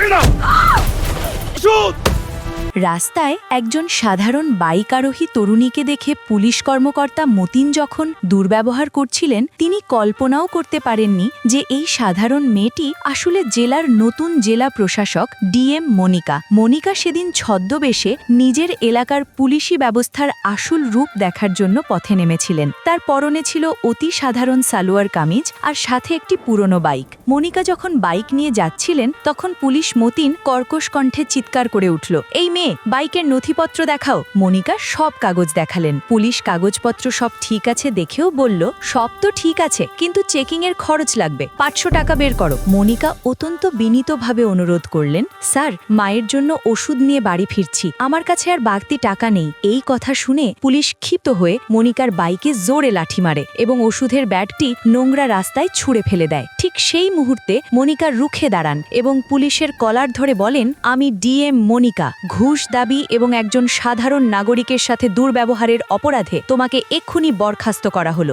লাগে না। ওষুধ! রাস্তায় একজন সাধারণ বাইক আরোহী তরুণীকে দেখে পুলিশ কর্মকর্তা মতিন যখন দুর্ব্যবহার করছিলেন, তিনি কল্পনাও করতে পারেননি যে এই সাধারণ মেয়েটি আসলে জেলার নতুন জেলা প্রশাসক ডিএম মনিকা। মনিকা সেদিন ছদ্মবেশে নিজের এলাকার পুলিশি ব্যবস্থার আসল রূপ দেখার জন্য পথে নেমেছিলেন। তার পরনে ছিল অতি সাধারণ সালোয়ার কামিজ আর সাথে একটি পুরনো বাইক। মনিকা যখন বাইক নিয়ে যাচ্ছিলেন, তখন পুলিশ মতিন কর্কশ কণ্ঠে চিৎকার করে উঠল, এই মেয়ে, বাইকের নথিপত্র দেখাও। মনিকা সব কাগজ দেখালেন। পুলিশ কাগজপত্র সব ঠিক আছে দেখেও বলল, সব তো ঠিক আছে, কিন্তু চেকিং এর খরচ লাগবে, 500 টাকা বের করো। মনিকা অত্যন্ত বিনীতভাবে অনুরোধ করলেন, স্যার, মায়ের জন্য ওষুধ নিয়ে বাড়ি ফিরছি, আমার কাছে আর বাড়তি টাকা নেই। এই কথা শুনে পুলিশ ক্ষিপ্ত হয়ে মনিকার বাইকে জোরে লাঠি মারে এবং ওষুধের ব্যাগটি নোংরা রাস্তায় ছুঁড়ে ফেলে দেয়। ঠিক সেই মুহূর্তে মনিকা রুখে দাঁড়ান এবং পুলিশের কলার ধরে বলেন, আমি ডিএম মনিকা, ঘুষ দাবি এবং একজন সাধারণ নাগরিকের সাথে দুর্ব্যবহারের অপরাধে তোমাকে এক্ষুনি বরখাস্ত করা হলো।